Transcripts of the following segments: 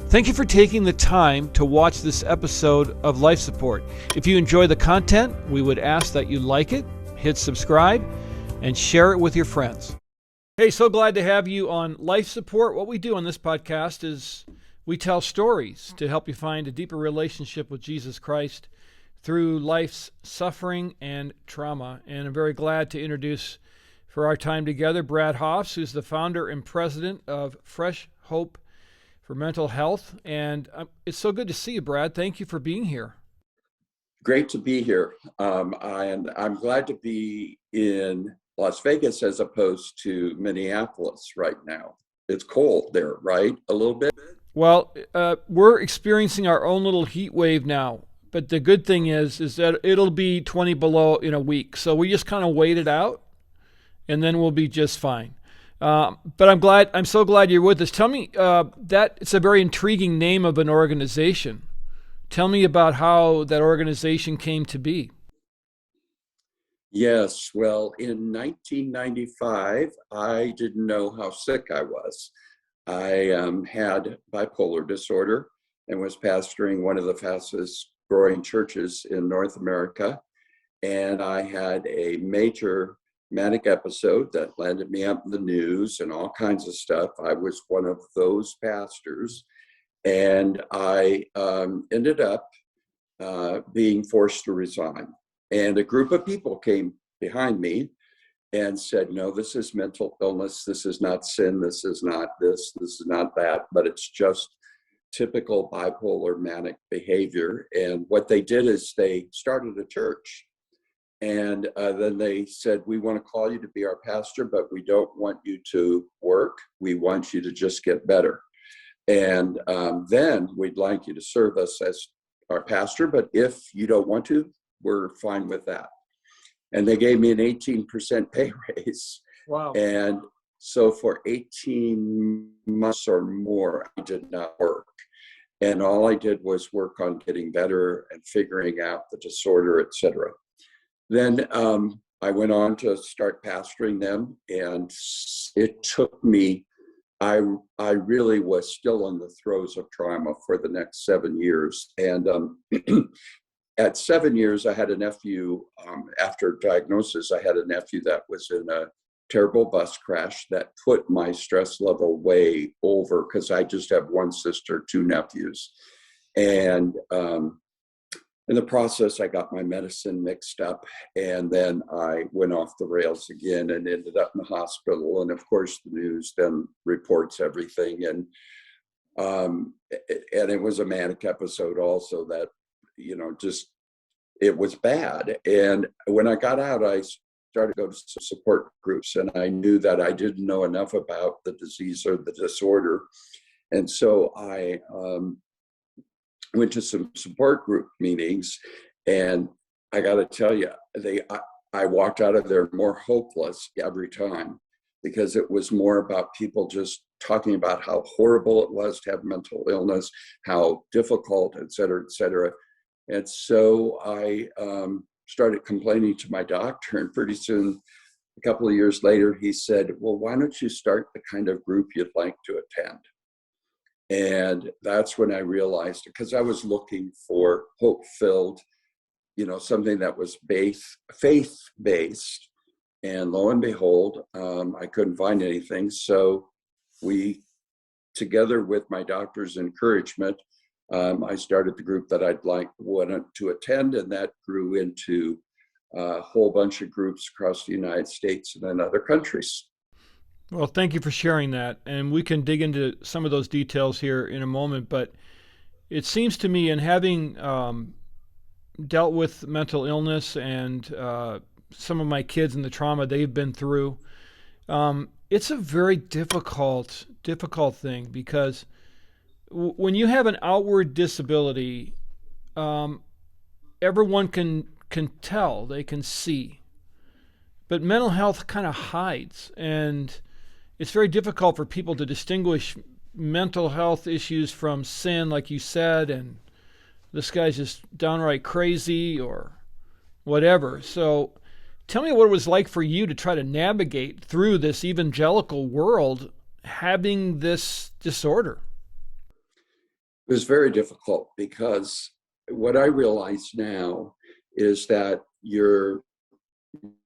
Thank you for taking the time to watch this episode of Life Support. If you enjoy the content, we would ask that you like it, hit subscribe, and share it with your friends. Hey, so glad to have you on Life Support. What we do on this podcast is we tell stories to help you find a deeper relationship with Jesus Christ through life's suffering and trauma. And I'm very glad to introduce for our time together Brad Hoefs, who's the founder and president of Fresh Hope for Mental Health. And it's so good to see you, Brad. Thank you for being here. Great to be here. And I'm glad to be in Las Vegas as opposed to Minneapolis right now. It's cold there, right? A little bit? Well, we're experiencing our own little heat wave now. But the good thing is that it'll be 20 below in a week. So we just kind of wait it out, and then we'll be just fine. But I'm so glad you're with us. Tell me, that it's a very intriguing name of an organization. Tell me about how that organization came to be. Yes. Well, in 1995, I didn't know how sick I was. I had bipolar disorder and was pastoring one of the fastest growing churches in North America. And I had a major manic episode that landed me up in the news and all kinds of stuff. I was one of those pastors, and I ended up being forced to resign. And a group of people came behind me and said, no, this is mental illness. This is not sin. This is not this. This is not that. But it's just typical bipolar manic behavior. And what they did is they started a church. And then they said, we want to call you to be our pastor, but we don't want you to work. We want you to just get better. And then we'd like you to serve us as our pastor, but if you don't want to, we're fine with that. And they gave me an 18% pay raise. Wow. And so for 18 months or more, I did not work. And all I did was work on getting better and figuring out the disorder, et cetera. Then I went on to start pastoring them, and it took me, I really was still in the throes of trauma for the next 7 years. And at 7 years, I had a nephew, after diagnosis, I had a nephew that was in a terrible bus crash that put my stress level way over, because I just have one sister, two nephews. And in the process, I got my medicine mixed up, and then I went off the rails again and ended up in the hospital. And of course, the news then reports everything. And it was a manic episode also that, just, it was bad. And when I got out, I started to go to support groups, and I knew that I didn't know enough about the disease or the disorder. And so I went to some support group meetings, and I got to tell you, I walked out of there more hopeless every time, because it was more about people just talking about how horrible it was to have mental illness, how difficult, et cetera, et cetera. And so I started complaining to my doctor, and pretty soon, a couple of years later, he said, well, why don't you start the kind of group you'd like to attend? And that's when I realized, because I was looking for hope-filled, something that was faith-based. And lo and behold, I couldn't find anything. So we, together with my doctor's encouragement, I started the group that wanted to attend, and that grew into a whole bunch of groups across the United States and in other countries. Well, thank you for sharing that. And we can dig into some of those details here in a moment. But it seems to me, in having dealt with mental illness and some of my kids and the trauma they've been through, it's a very difficult thing, because when you have an outward disability, everyone can tell, they can see. But mental health kind of hides, and it's very difficult for people to distinguish mental health issues from sin, like you said, and this guy's just downright crazy or whatever. So tell me what it was like for you to try to navigate through this evangelical world having this disorder. It was very difficult because what I realize now is that your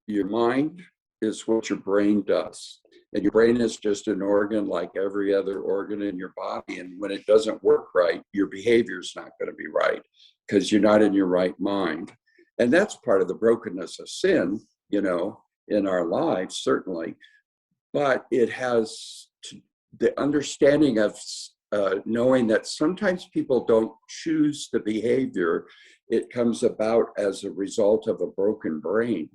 mind is what your brain does. And your brain is just an organ like every other organ in your body. And when it doesn't work right, your behavior is not going to be right because you're not in your right mind. And that's part of the brokenness of sin, in our lives, certainly. But it has the understanding of knowing that sometimes people don't choose the behavior. It comes about as a result of a broken brain.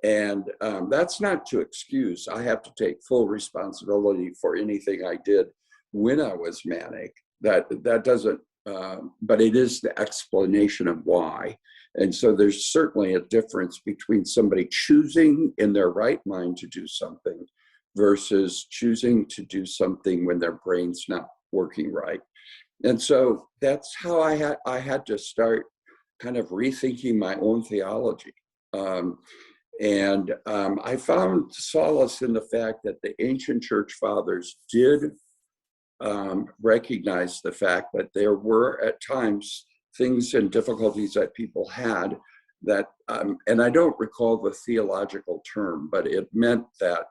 And that's not to excuse. I have to take full responsibility for anything I did when I was manic. That doesn't, but it is the explanation of why. And so there's certainly a difference between somebody choosing in their right mind to do something versus choosing to do something when their brain's not working right. And so that's how I had to start kind of rethinking my own theology. I found solace in the fact that the ancient church fathers did recognize the fact that there were at times things and difficulties that people had that, and I don't recall the theological term, but it meant that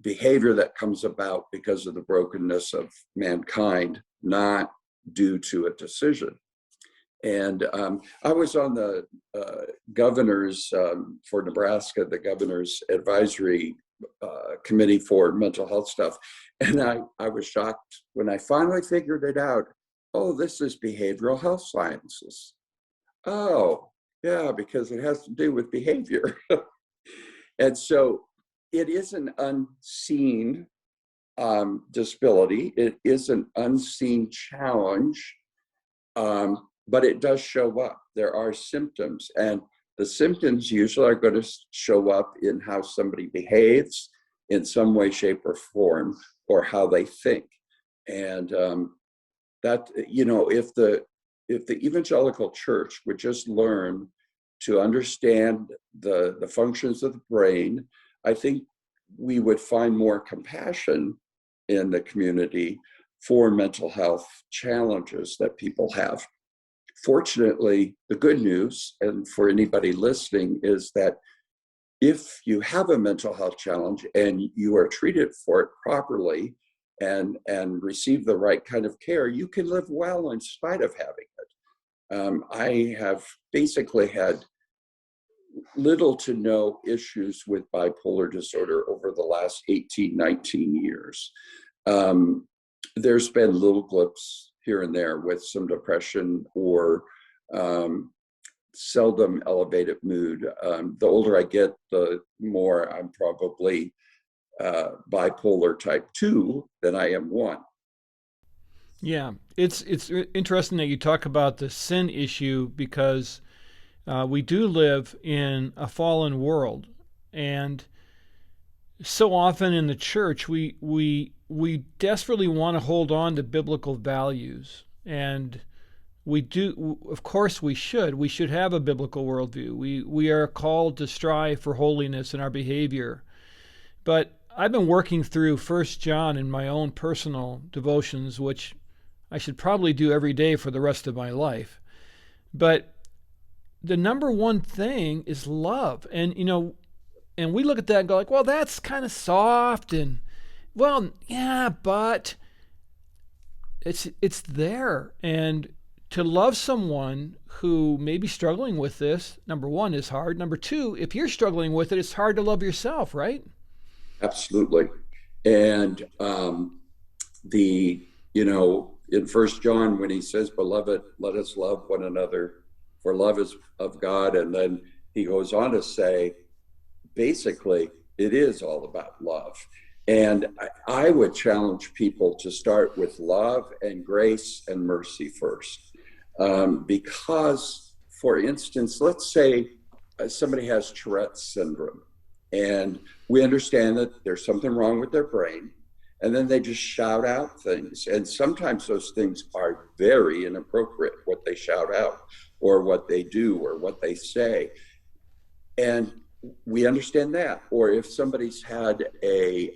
behavior that comes about because of the brokenness of mankind, not due to a decision. And I was on the governor's, for Nebraska, the governor's advisory committee for mental health stuff. And I was shocked when I finally figured it out. Oh, this is behavioral health sciences. Oh, yeah, because it has to do with behavior. And so it is an unseen disability. It is an unseen challenge. But it does show up. There are symptoms, and the symptoms usually are going to show up in how somebody behaves in some way, shape, or form, or how they think. And that, if the evangelical church would just learn to understand the functions of the brain, I think we would find more compassion in the community for mental health challenges that people have. Fortunately, the good news, and for anybody listening, is that if you have a mental health challenge and you are treated for it properly and receive the right kind of care, you can live well in spite of having it. I have basically had little to no issues with bipolar disorder over the last 18, 19 years. There's been little blips here and there with some depression or seldom elevated mood. The older I get, the more I'm probably bipolar type 2 than I am 1. Yeah, it's interesting that you talk about the sin issue because we do live in a fallen world, and so often in the church we desperately want to hold on to biblical values, and we do. Of course, we should have a biblical worldview. We are called to strive for holiness in our behavior. But I've been working through 1 John in my own personal devotions, which I should probably do every day for the rest of my life. But the number one thing is love. And and we look at that and go like, well, that's kind of soft, and well, yeah, but it's there. And to love someone who may be struggling with this, number one, is hard. Number two, if you're struggling with it, it's hard to love yourself, right? Absolutely. And in 1 John, when he says, "Beloved, let us love one another, for love is of God," and then he goes on to say, basically, it is all about love. And I would challenge people to start with love and grace and mercy first. Because, for instance, let's say somebody has Tourette's syndrome, and we understand that there's something wrong with their brain, and then they just shout out things. And sometimes those things are very inappropriate, what they shout out, or what they do, or what they say. And we understand that. Or if somebody's had a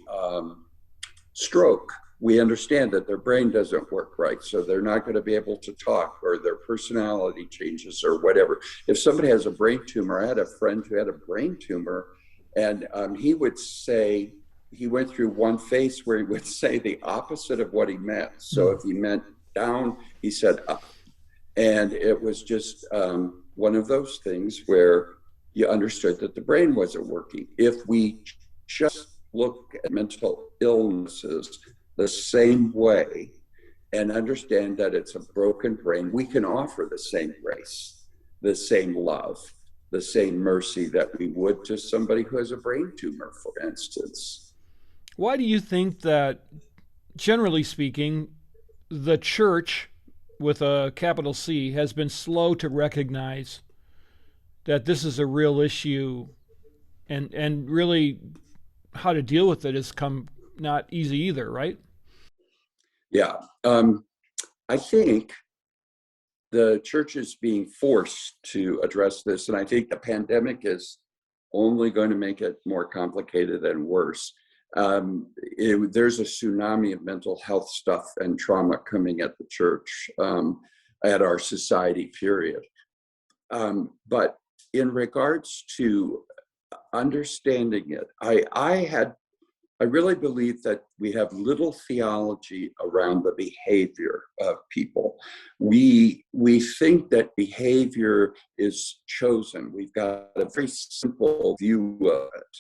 stroke we understand that their brain doesn't work right, so they're not going to be able to talk, or their personality changes or whatever. If somebody has a brain tumor, I had a friend who had a brain tumor, and he would say, he went through one phase where he would say the opposite of what he meant. So if he meant down, he said up. And it was just one of those things where you understood that the brain wasn't working. If we just look at mental illnesses the same way and understand that it's a broken brain, we can offer the same grace, the same love, the same mercy that we would to somebody who has a brain tumor, for instance. Why do you think that, generally speaking, the church with a capital C has been slow to recognize that this is a real issue, and really how to deal with it has come not easy either, right? Yeah. I think the church is being forced to address this, and I think the pandemic is only going to make it more complicated and worse. There's a tsunami of mental health stuff and trauma coming at the church, at our society, period. But in regards to understanding it, I really believe that we have little theology around the behavior of people. We think that behavior is chosen. We've got a very simple view of it.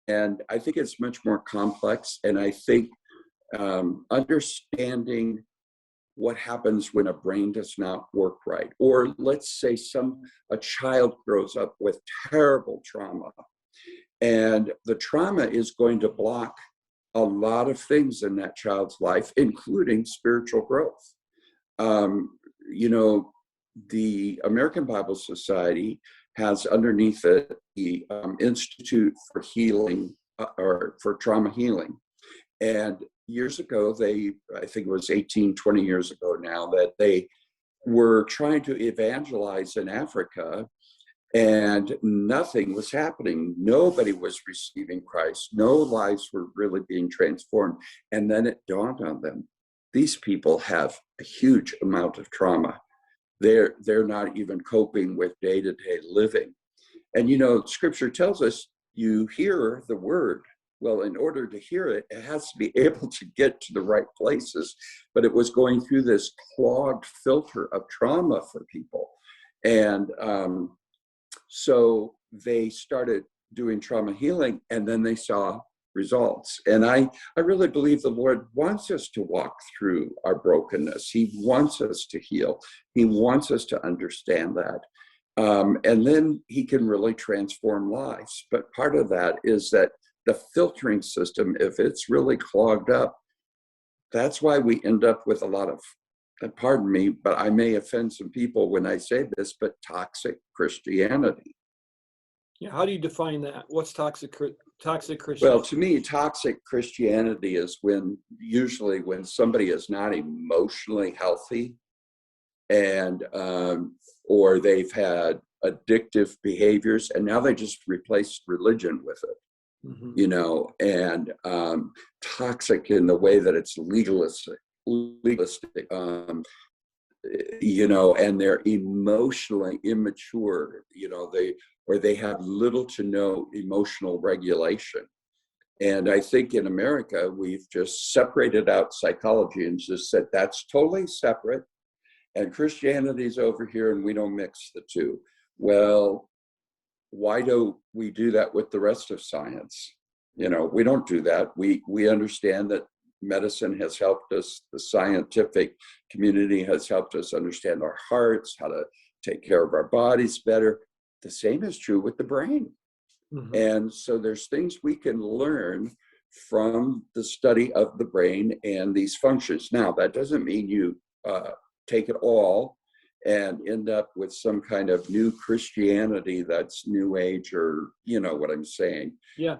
And I think it's much more complex. And I think understanding what happens when a brain does not work right, or let's say a child grows up with terrible trauma, and the trauma is going to block a lot of things in that child's life, including spiritual growth. You know, the American Bible Society has underneath it the Institute for Healing, or for Trauma Healing. And years ago, I think it was 18, 20 years ago now, that they were trying to evangelize in Africa, and nothing was happening. Nobody was receiving Christ. No lives were really being transformed. And then it dawned on them, these people have a huge amount of trauma. They're not even coping with day-to-day living. And you know, scripture tells us you hear the word. Well, in order to hear it, it has to be able to get to the right places. But it was going through this clogged filter of trauma for people. And so they started doing trauma healing, and then they saw results. And I really believe the Lord wants us to walk through our brokenness. He wants us to heal. He wants us to understand that. And then he can really transform lives. But part of that is that the filtering system, if it's really clogged up, that's why we end up with a lot of, pardon me, but I may offend some people when I say this, but toxic Christianity. Yeah, how do you define that? What's toxic Christianity? Well, to me, toxic Christianity is usually when somebody is not emotionally healthy, and or they've had addictive behaviors, and now they just replaced religion with it. Mm-hmm. You know, and toxic in the way that it's legalistic, you know, and they're emotionally immature, you know, they have little to no emotional regulation. And I think in America, we've just separated out psychology and just said that's totally separate, and Christianity's over here, and we don't mix the two. Well, why don't we do that with the rest of science? You know, we don't do that. We understand that medicine has helped us, the scientific community has helped us understand our hearts, how to take care of our bodies better. The same is true with the brain. Mm-hmm. And so there's things we can learn from the study of the brain and these functions. Now, that doesn't mean you take it all and end up with some kind of new Christianity that's new age, or you know what I'm saying. Yeah.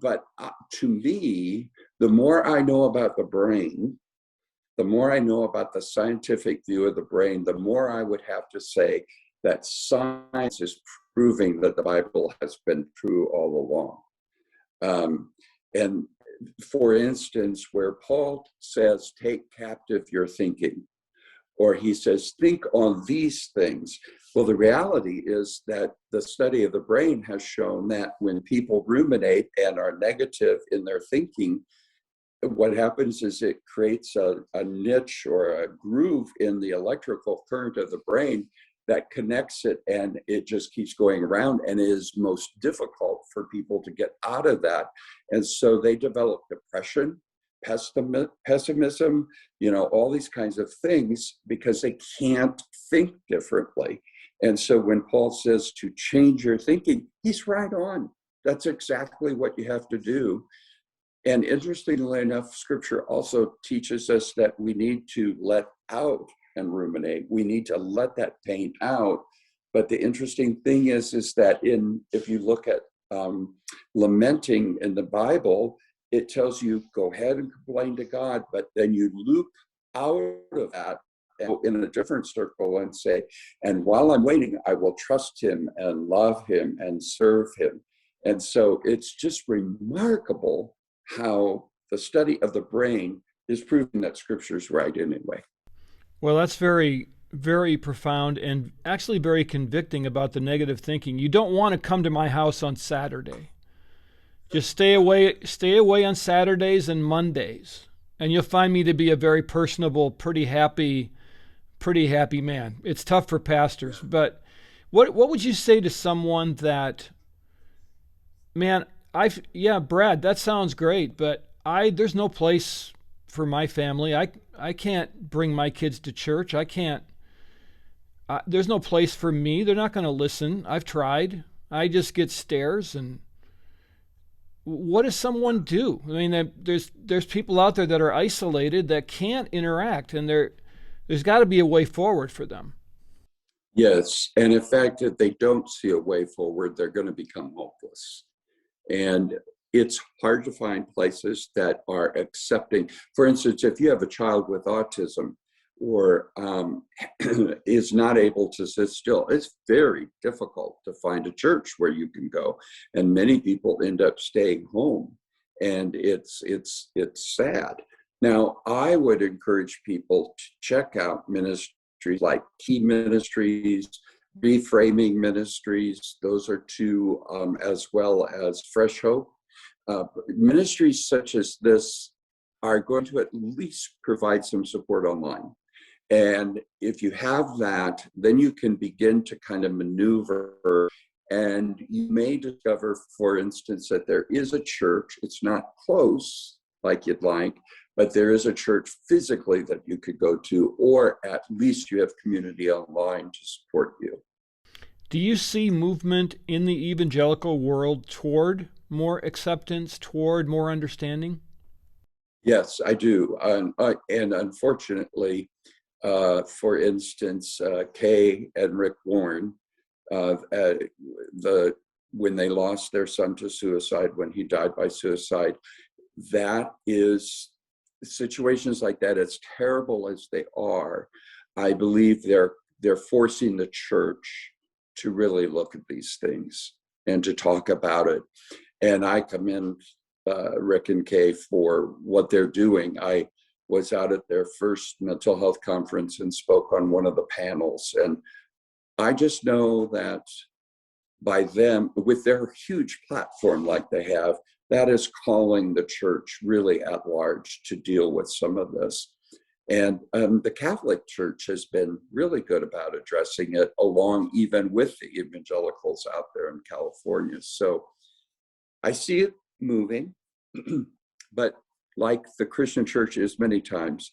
But to me, the more I know about the brain, the more I know about the scientific view of the brain, the more I would have to say that science is proving that the Bible has been true all along. And for instance, where Paul says, take captive your thinking, or he says, think on these things. Well, the reality is that the study of the brain has shown that when people ruminate and are negative in their thinking, what happens is it creates a niche or a groove in the electrical current of the brain that connects it, and it just keeps going around, and it is most difficult for people to get out of that. And so they develop depression, pessimism, all these kinds of things because they can't think differently. And so when Paul says to change your thinking, he's right on. That's exactly what you have to do. And interestingly enough, scripture also teaches us that we need to let out and ruminate. We need to let that pain out. But the interesting thing is that if you look at lamenting in the Bible, it tells you go ahead and complain to God, but then you loop out of that in a different circle and say, and while I'm waiting, I will trust him and love him and serve him. And so it's just remarkable how the study of the brain is proving that scripture's right anyway. Well, that's very, very profound and actually very convicting about the negative thinking. You don't want to come to my house on Saturday. Just stay away on Saturdays and Mondays, and you'll find me to be a very personable, pretty happy man. It's tough for pastors, but what would you say to someone that, man, Brad, that sounds great, but there's no place for my family. I can't bring my kids to church. There's no place for me. They're not going to listen. I've tried. I just get stares. And what does someone do? I mean, there's people out there that are isolated that can't interact, and there's got to be a way forward for them. Yes, and in fact, if they don't see a way forward, they're going to become hopeless. And it's hard to find places that are accepting. For instance, if you have a child with autism or is not able to sit still, it's very difficult to find a church where you can go. And many people end up staying home, and it's sad. Now, I would encourage people to check out ministries like Key Ministries, Reframing Ministries. Those are two, as well as Fresh Hope. Ministries such as this are going to at least provide some support online. And if you have that, then you can begin to kind of maneuver, and you may discover, for instance, that there is a church. It's not close like you'd like, but there is a church physically that you could go to, or at least you have community online to support you. Do you see movement in the evangelical world toward more acceptance, toward more understanding? Yes, I do. And unfortunately, for instance, Kay and Rick Warren, when they lost their son to suicide, when he died by suicide, that is situations like that, as terrible as they are. I believe they're forcing the church to really look at these things and to talk about it. And I commend Rick and Kay for what they're doing. I was out at their first mental health conference and spoke on one of the panels. And I just know that by them, with their huge platform like they have, that is calling the church really at large to deal with some of this. And the Catholic Church has been really good about addressing it, along even with the evangelicals out there in California. So I see it moving, but like the Christian church is many times,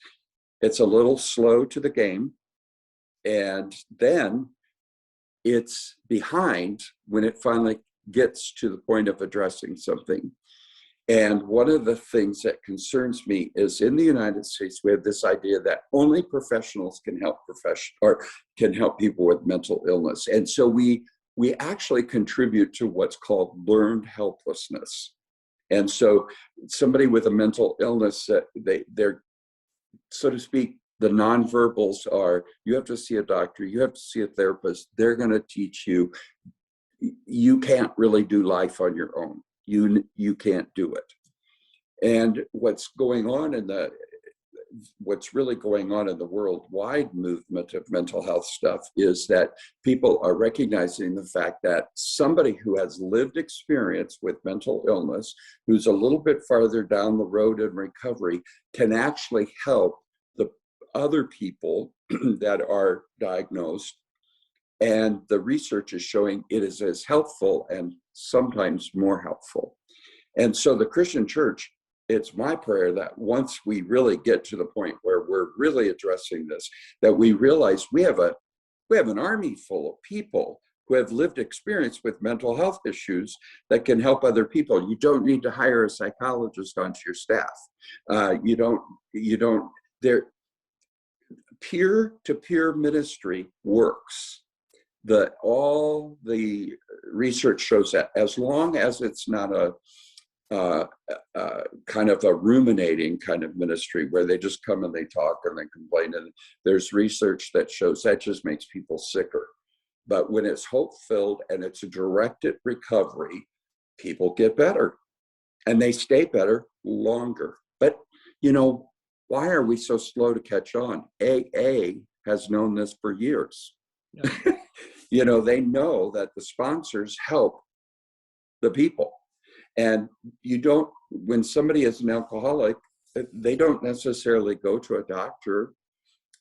it's a little slow to the game, and then it's behind when it finally gets to the point of addressing something. And one of the things that concerns me is in the United States, we have this idea that only professionals can help people with mental illness. And so we actually contribute to what's called learned helplessness. And so somebody with a mental illness, they're, so to speak, the nonverbals are, you have to see a doctor, you have to see a therapist, they're going to teach you, you can't really do life on your own. You can't do it. And what's really going on in the worldwide movement of mental health stuff is that people are recognizing the fact that somebody who has lived experience with mental illness, who's a little bit farther down the road in recovery, can actually help the other people that are diagnosed. And the research is showing it is as helpful and sometimes more helpful. And so the Christian church, it's my prayer that once we really get to the point where we're really addressing this, that we realize we have an army full of people who have lived experience with mental health issues that can help other people. You don't need to hire a psychologist onto your staff. Peer-to-peer ministry works. All the research shows that as long as it's not a kind of a ruminating kind of ministry where they just come and they talk and they complain, and there's research that shows that just makes people sicker. But when it's hope-filled and it's a directed recovery, people get better and they stay better longer. But why are we so slow to catch on? AA has known this for years. Yeah. They know that the sponsors help the people. And when somebody is an alcoholic, they don't necessarily go to a doctor.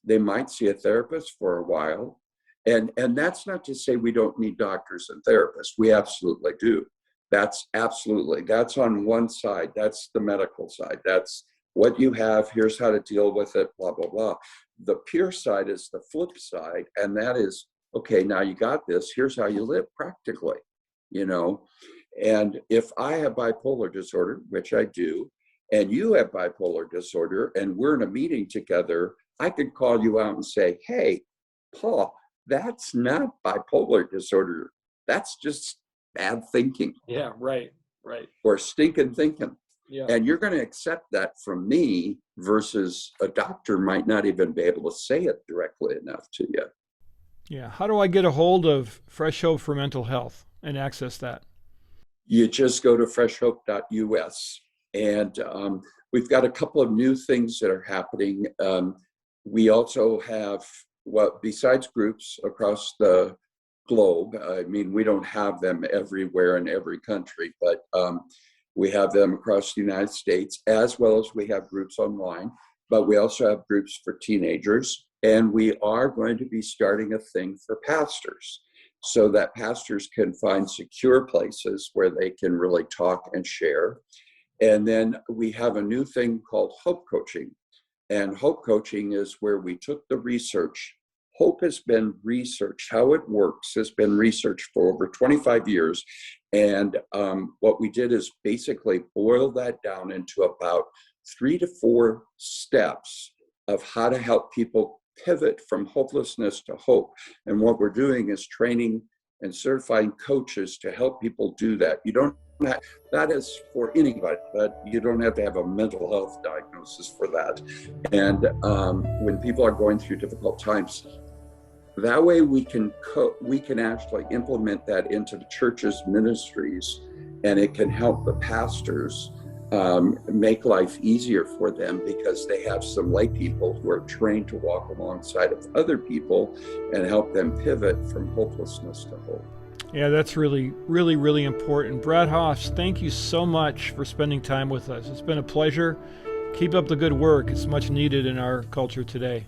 They might see a therapist for a while. And that's not to say we don't need doctors and therapists. We absolutely do. That's on one side. That's the medical side. That's what you have. Here's how to deal with it, blah, blah, blah. The peer side is the flip side. And that is, okay, now you got this. Here's how you live practically, And if I have bipolar disorder, which I do, and you have bipolar disorder, and we're in a meeting together, I could call you out and say, hey, Paul, that's not bipolar disorder. That's just bad thinking. Yeah, right. Or stinking thinking. Yeah. And you're going to accept that from me versus a doctor might not even be able to say it directly enough to you. Yeah. How do I get a hold of Fresh Hope for Mental Health and access that? You just go to freshhope.us. And we've got a couple of new things that are happening. We also have, besides groups across the globe, we don't have them everywhere in every country, but we have them across the United States, as well as we have groups online, but we also have groups for teenagers. And we are going to be starting a thing for pastors, so that pastors can find secure places where they can really talk and share. And then we have a new thing called Hope Coaching. And Hope Coaching is where we took the research. Hope has been researched. How it works has been researched for over 25 years. And what we did is basically boil that down into about 3 to 4 steps of how to help people pivot from hopelessness to hope. And what we're doing is training and certifying coaches to help people do that. That is for anybody, but you don't have to have a mental health diagnosis for that. And when people are going through difficult times, that way we can actually implement that into the church's ministries, and it can help the pastors make life easier for them, because they have some lay people who are trained to walk alongside of other people and help them pivot from hopelessness to hope. Yeah, that's really, really, really important. Brad Hoefs, thank you so much for spending time with us. It's been a pleasure. Keep up the good work. It's much needed in our culture today.